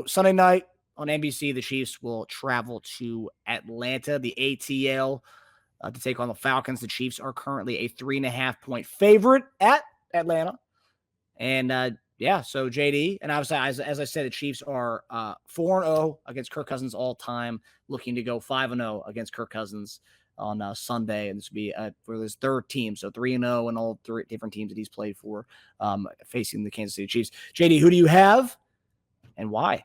Sunday night on NBC, the Chiefs will travel to Atlanta, the ATL, to take on the Falcons. The Chiefs are currently a 3.5-point favorite at Atlanta. And so JD, and obviously, as I said, the Chiefs are 4-0 against Kirk Cousins all time, looking to go 5-0 against Kirk Cousins on Sunday. And this will be for his third team. So 3-0 and all three different teams that he's played for, facing the Kansas City Chiefs. JD, who do you have and why?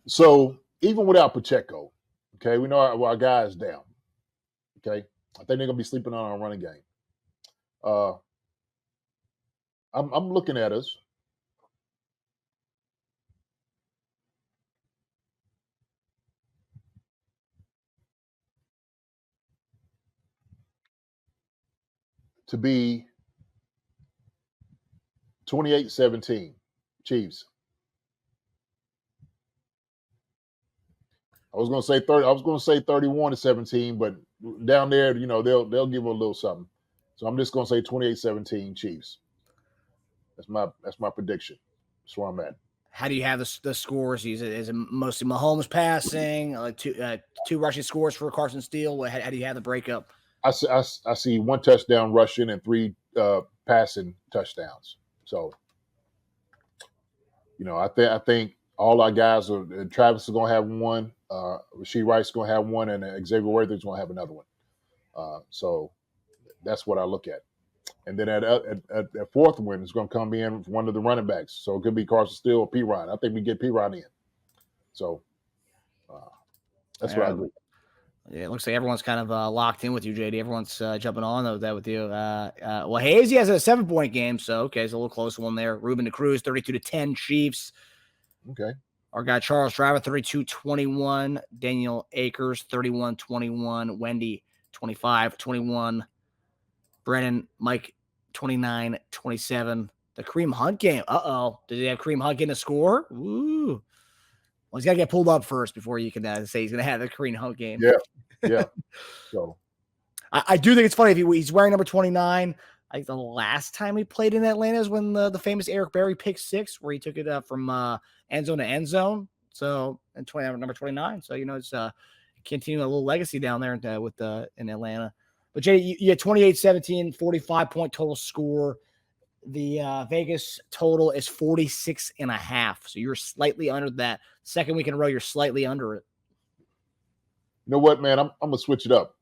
So even without Pacheco, okay, we know our guy is down. Okay, I think they're going to be sleeping on our running game. I'm looking at us. To be 28-17, Chiefs. I was going to say 30. I was going to say 31-17, but down there, they'll give a little something. So I'm just going to say 28-17, Chiefs. That's my prediction. That's where I'm at. How do you have the scores? Is it mostly Mahomes passing, two rushing scores for Carson Steele? How do you have the breakup? I see one touchdown rushing and 3 passing touchdowns. So, I think all our guys Travis is going to have one, Rashee Rice is going to have one, and Xavier Worthy is going to have another one. So that's what I look at. And then at fourth one is going to come in one of the running backs. So it could be Carson Steele or P-Ryan. I think we get P-Ryan in. So that's what I agree. Yeah, it looks like everyone's kind of locked in with you, JD. Everyone's jumping on that with you. Well, Hazy has a 7-point game, so okay, it's a little close one there. Ruben DeCruz, 32-10 Chiefs. Okay. Our guy Charles Driver, 32-21. Daniel Akers, 31-21. Wendy, 25-21. Brennan, Mike, 29-27. The Kareem Hunt game. Uh-oh. Did he have Kareem Hunt getting a score? Ooh. Well, he's got to get pulled up first before you can say he's going to have the Kareem Hunt game. Yeah. So I do think it's funny if he's wearing number 29. I think the last time he played in Atlanta is when the famous Eric Berry pick 6, where he took it from end zone to end zone. So, and number 29. So, it's continuing a little legacy down there in Atlanta. But Jay, you had 28-17, 45-point total score. The Vegas total is 46.5. So you're slightly under that. Second week in a row, you're slightly under it. You know what, man? I'm gonna switch it up.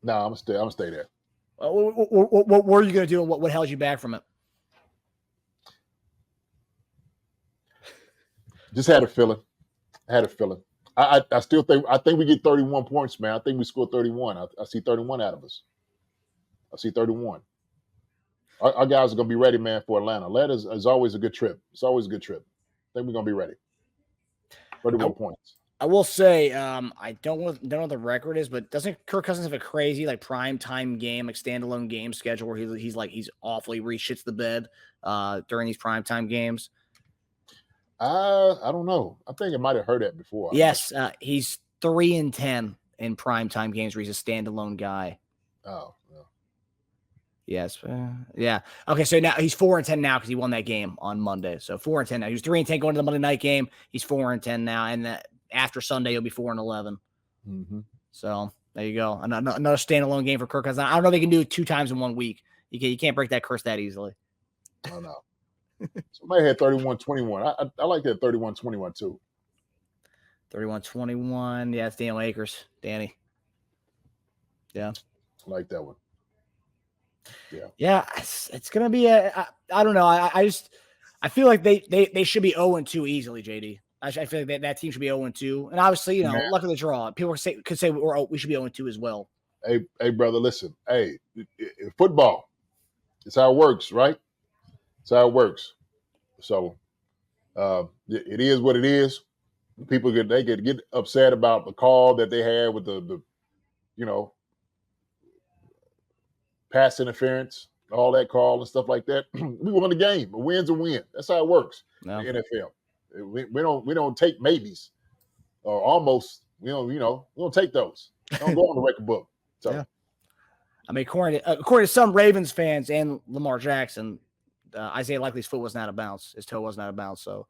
No, I'm gonna stay there. What were you gonna do, and what held you back from it? Just had a feeling. I still think we get 31 points, man. I think we score 31. I see 31 out of us. I see 31. Our guys are going to be ready, man, for Atlanta. Atlanta is always a good trip. It's always a good trip. I think we're going to be ready. 31 points. I will say, I don't know what the record is, but doesn't Kirk Cousins have a crazy prime time game, standalone game schedule where he's awfully shits the bed during these prime time games? I don't know. I think it might have heard that before. Yes, he's 3-10 in primetime games where he's a standalone guy. Oh, yeah. Yes. Yeah. Okay, so now he's 4-10 now because he won that game on Monday. So 4-10 now. He was 3-10 going to the Monday night game. He's 4-10 now, and after Sunday he'll be 4-11. Mm-hmm. So there you go. Another standalone game for Kirk Cousins. I don't know if they can do it 2 times in 1 week. You can't break that curse that easily. Oh no. Somebody had 31-21. I like that 31-21 too. 31-21. Yeah, it's Daniel Akers. Danny. Yeah. I like that one. Yeah, it's gonna be I don't know. I feel like they should be 0-2 easily, JD. I feel like that team should be 0-2. And obviously, luck of the draw. People could say we should be 0-2 as well. Hey, brother, listen. Hey, football. It's how it works, right? It's how it works. So it is what it is. People get upset about the call that they had with the pass interference, all that call and stuff like that. We won the game. A win's a win. That's how it works in the NFL. We don't take maybes or almost. We don't take those. Don't go on the record book. So. Yeah. I mean, according to some Ravens fans and Lamar Jackson, Isaiah Likely's foot wasn't out of bounds. His toe wasn't out of bounds. So,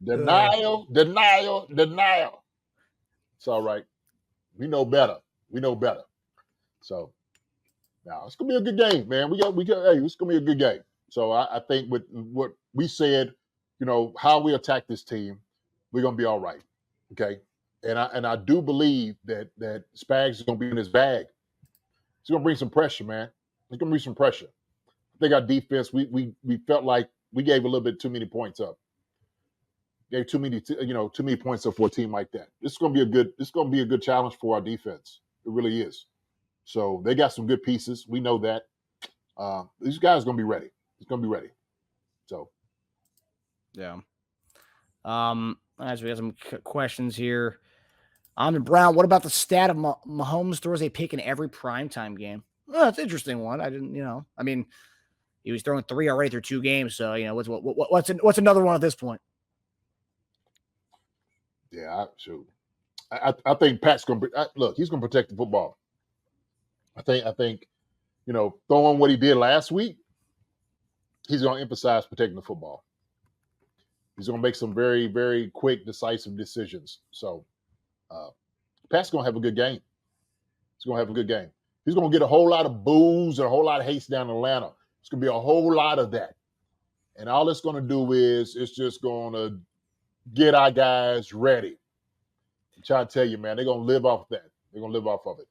denial. It's all right. We know better. So now it's gonna be a good game, man. Hey, it's gonna be a good game. So I think with what we said, how we attack this team, we're gonna be all right. Okay. And I do believe that Spags is gonna be in his bag. He's gonna bring some pressure, man. He's gonna bring some pressure. I think our defense, we felt like we gave a little bit too many points up. Gave too many points up for a team like that. This is gonna be a good challenge for our defense. It really is. So they got some good pieces. We know that. These guys are gonna be ready. It's gonna be ready. So, yeah. As we have some questions here, Brown. What about the stat of Mahomes throws a pick in every primetime game? Well, that's an interesting one. I didn't, I mean, he was throwing 3 already through 2 games. So what's another one at this point? Yeah, I think Pat's gonna look. He's gonna protect the football. I think, throwing what he did last week, he's going to emphasize protecting the football. He's going to make some very, very quick, decisive decisions. So, Pat's going to have a good game. He's going to have a good game. He's going to get a whole lot of boos and a whole lot of haste down in Atlanta. It's going to be a whole lot of that. And all it's going to do is it's just going to get our guys ready. I'm trying to tell you, man, they're going to live off that. They're going to live off of it.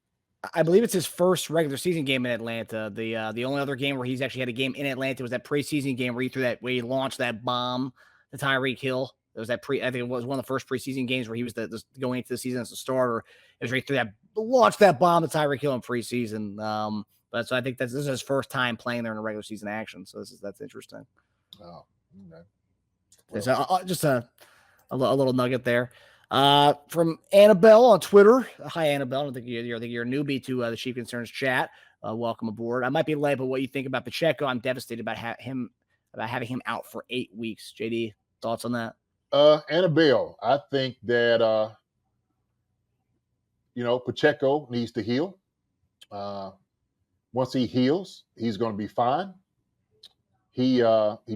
I believe it's his first regular season game in Atlanta. The only other game where he's actually had a game in Atlanta was that preseason game where he launched that bomb to Tyreek Hill. It was I think it was one of the first preseason games where he was going into the season as a starter. It was right through that launched that bomb to Tyreek Hill in preseason. But so I think this is his first time playing there in a regular season action. So that's interesting. Oh, okay. Well, so just a little nugget there. From Annabelle on Twitter. Hi, Annabelle. I don't think you're a newbie to the Chief Concerns chat. Welcome aboard. I might be late, but what you think about Pacheco? I'm devastated about having him out for 8 weeks. JD, thoughts on that? Annabelle, I think that Pacheco needs to heal. Once he heals, he's going to be fine. He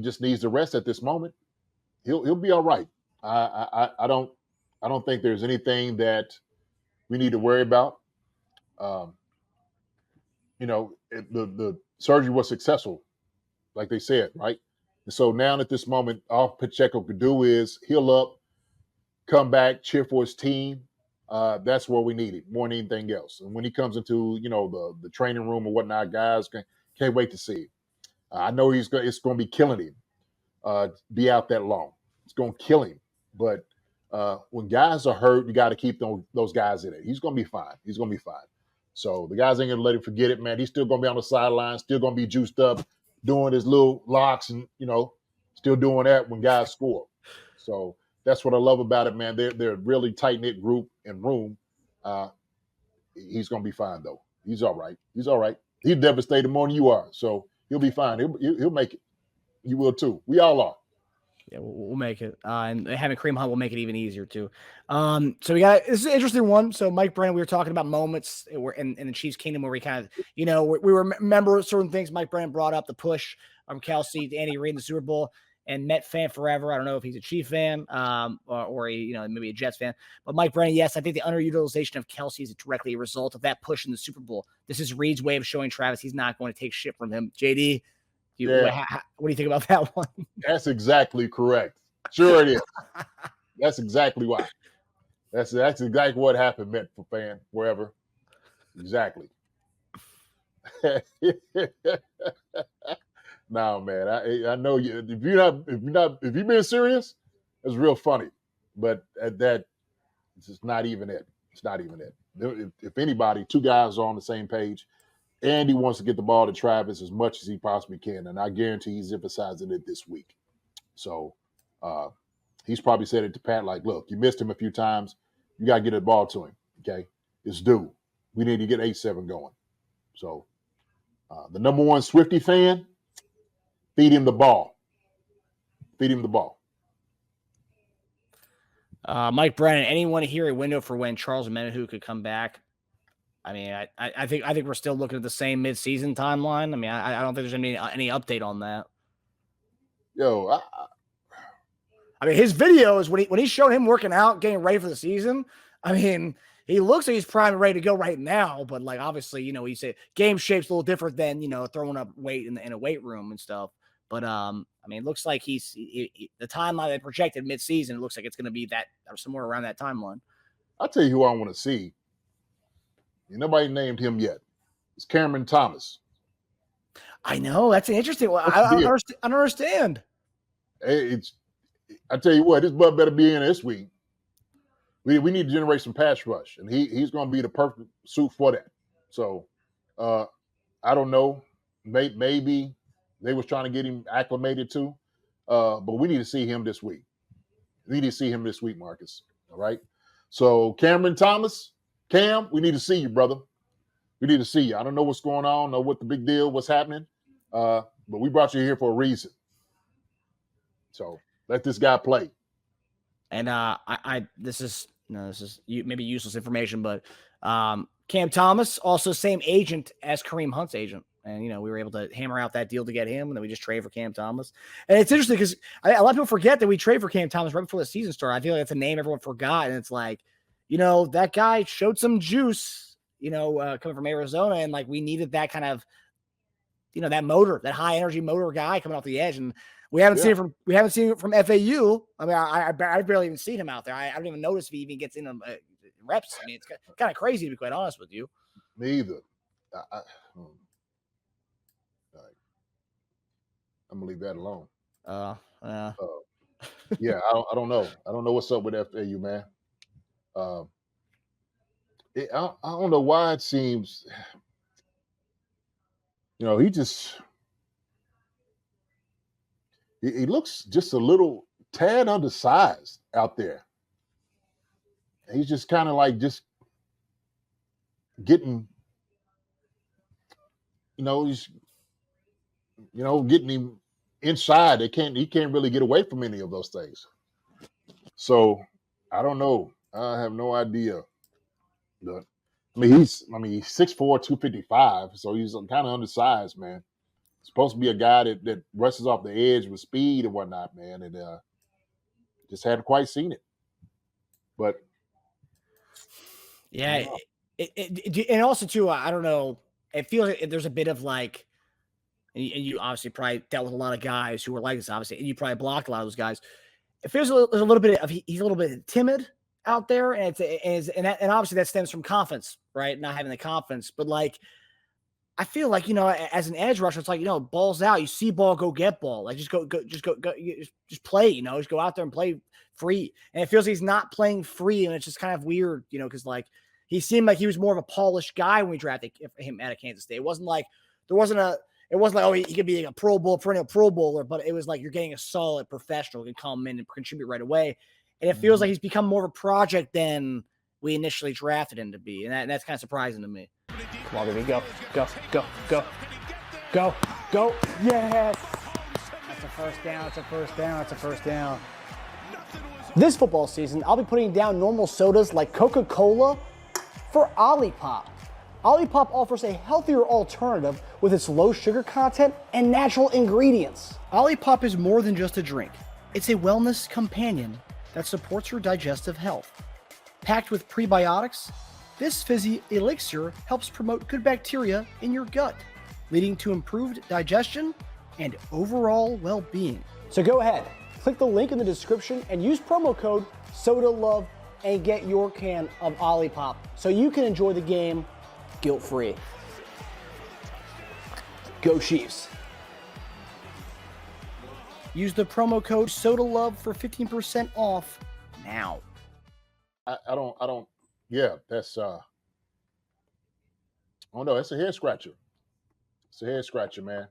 just needs the rest at this moment. He'll be all right. I don't think there's anything that we need to worry about. The surgery was successful, like they said, right? And so now at this moment, all Pacheco could do is heal up, come back, cheer for his team. That's what we needed more than anything else. And when he comes into the training room or whatnot, guys can't wait to see it. I know it's going to be killing him. Be out that long, it's going to kill him. But when guys are hurt, you got to keep those guys in it. He's going to be fine. He's going to be fine. So the guys ain't going to let him forget it, man. He's still going to be on the sideline, still going to be juiced up, doing his little locks and, still doing that when guys score. So that's what I love about it, man. They're a really tight-knit group and room. He's going to be fine, though. He's all right. He's all right. He's devastated more than you are. So he'll be fine. He'll make it. You will, too. We all are. Yeah, we'll make it. And having Kareem Hunt will make it even easier, too. So this is an interesting one. So Mike Brandon, we were talking about moments in the Chiefs' kingdom where we kind of, we remember certain things. Mike Brandon brought up the push from Kelsey to Andy Reid in the Super Bowl, and Met fan forever. I don't know if he's a Chief fan or maybe a Jets fan. But Mike Brandon, yes, I think the underutilization of Kelsey is directly a result of that push in the Super Bowl. This is Reid's way of showing Travis he's not going to take shit from him. JD, what do you think about that one? That's exactly correct. Sure it is. That's exactly why. That's exactly what happened, Met fan, wherever. Exactly. No, man. I know you. If you're being serious, it's real funny. But it's just not even it. It's not even it. If anybody, 2 guys are on the same page. Andy wants to get the ball to Travis as much as he possibly can, and I guarantee he's emphasizing it this week. So he's probably said it to Pat like, look, you missed him a few times. You got to get the ball to him, okay? It's due. We need to get 8-7 going. So the number one Swiftie fan, feed him the ball. Feed him the ball. Mike Brennan, anyone here a window for when Charles Menahu could come back? I mean, I think we're still looking at the same midseason timeline. I mean, I don't think there's any update on that. Yo, I mean, his videos when he's showing him working out, getting ready for the season. I mean, he looks like he's prime and ready to go right now. But like, obviously, he said game shape's a little different than throwing up weight in a weight room and stuff. But I mean, it looks like the timeline they projected midseason. It looks like it's going to be that or somewhere around that timeline. I'll tell you who I want to see. Nobody named him yet. It's Cameron Thomas. I know that's interesting. Well, I don't understand. I tell you what, this bud better be in this week. We need to generate some pass rush, and he's going to be the perfect suit for that. So I don't know. Maybe they was trying to get him acclimated too, but we need to see him this week. We need to see him this week, Marcus. All right. So Cameron Thomas, Cam, we need to see you, brother. We need to see you. I don't know what's going on, know what the big deal, what's happening, but we brought you here for a reason. So let this guy play. And this is maybe useless information, but Cam Thomas, also same agent as Kareem Hunt's agent. And, we were able to hammer out that deal to get him, and then we just trade for Cam Thomas. And it's interesting because a lot of people forget that we trade for Cam Thomas right before the season started. I feel like it's a name everyone forgot, and it's like, that guy showed some juice, coming from Arizona, and like we needed that kind of, that motor, that high energy motor guy coming off the edge, and we haven't seen it from FAU. I mean, I barely even seen him out there. I don't even notice if he even gets in reps. I mean, it's kind of crazy to be quite honest with you. Me either. I'm gonna leave that alone. Yeah, I don't know. I don't know what's up with FAU, man. I don't know why it seems, he looks just a little tad undersized out there. He's just kind of like just getting, he's, getting him inside. He can't really get away from any of those things. So I don't know. I have no idea. But, he's 6'4", 255, so he's kind of undersized, man. Supposed to be a guy that rushes off the edge with speed and whatnot, man, and just hadn't quite seen it. But yeah, and also too, I don't know. It feels like there's a bit of like, and you obviously probably dealt with a lot of guys who were like this, obviously, and you probably blocked a lot of those guys. It feels there's a little bit of he's a little bit timid out there, and and obviously that stems from confidence, right? Not having the confidence, but like I feel like as an edge rusher, it's like balls out. You see ball, go get ball. Like just go, just play. Just go out there and play free. And it feels like he's not playing free, and it's just kind of weird, because like he seemed like he was more of a polished guy when we drafted him out of Kansas State. It wasn't like he could be like a Pro Bowl, perennial Pro Bowler, but it was like you're getting a solid professional who can come in and contribute right away. And it feels like he's become more of a project than we initially drafted him to be. And that's kind of surprising to me. Come on, baby. Go. Yes. That's a first down. This football season, I'll be putting down normal sodas like Coca-Cola for Olipop. Olipop offers a healthier alternative with its low sugar content and natural ingredients. Olipop is more than just a drink. It's a wellness companion that supports your digestive health. Packed with prebiotics, this fizzy elixir helps promote good bacteria in your gut, leading to improved digestion and overall well-being. So go ahead, click the link in the description and use promo code SODALOVE and get your can of Olipop so you can enjoy the game guilt-free. Go Chiefs. Use the promo code SODALOVE for 15% off now. I don't. Yeah, that's. Oh no, it's a head scratcher. It's a head scratcher, man.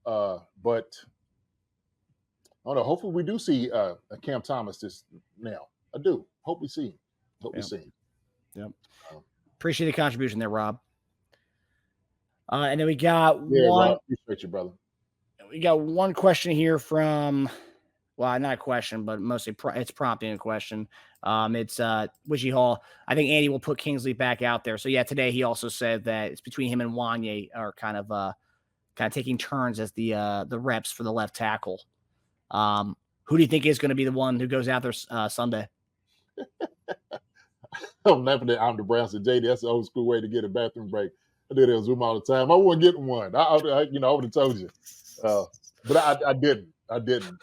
But I don't know. Hopefully, we do see Cam Thomas this now. I do. Hope we see him. We see him. Yep. Appreciate the contribution there, Rob. And then we got one. Rob, appreciate you, brother. We got one question here from Well, not a question, but mostly it's prompting a question. It's Wishy Hall. I think Andy will put Kingsley back out there. So yeah, today he also said that it's between him and Wanye are kind of taking turns as the reps for the left tackle. Who do you think is going to be the one who goes out there Sunday? I'm laughing at the Browns and JD. That's the old school way to get a bathroom break. I did it on Zoom all the time. I wasn't getting one. I would have told you, but I didn't. I didn't.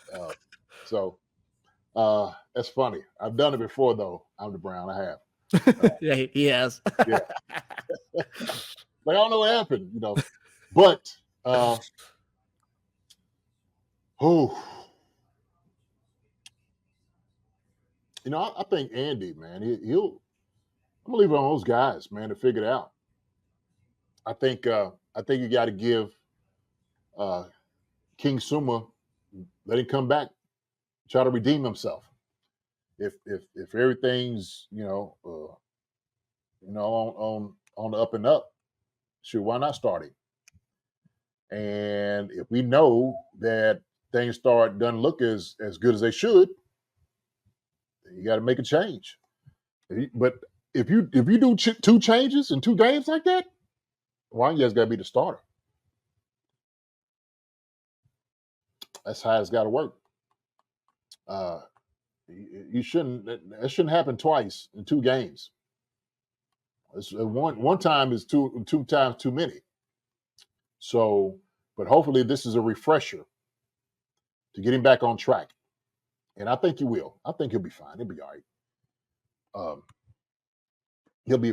That's funny. I've done it before, though. I'm the Brown. I have. Yeah, he has. Yeah. Like I don't know what happened, but I think Andy, man, he'll. I'm gonna leave it on those guys, man, to figure it out. I think you got to give King Suma, let him come back, try to redeem himself. If everything's on the up and up, sure, why not start him? And if we know that things doesn't look as good as they should, you got to make a change. But if you do two changes in 2 games like that, why you guys got to be the starter? That's how it's got to work. You shouldn't. That shouldn't happen twice in 2 games. One time is two times too many. So, but hopefully this is a refresher to get him back on track, and I think he will. I think he'll be fine. He'll be all right.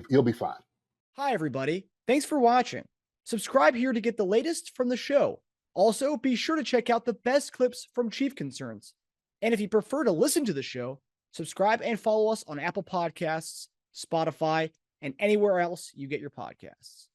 He'll be fine. Hi, everybody. Thanks for watching. Subscribe here to get the latest from the show. Also, be sure to check out the best clips from Chief Concerns. And if you prefer to listen to the show, subscribe and follow us on Apple Podcasts, Spotify, and anywhere else you get your podcasts.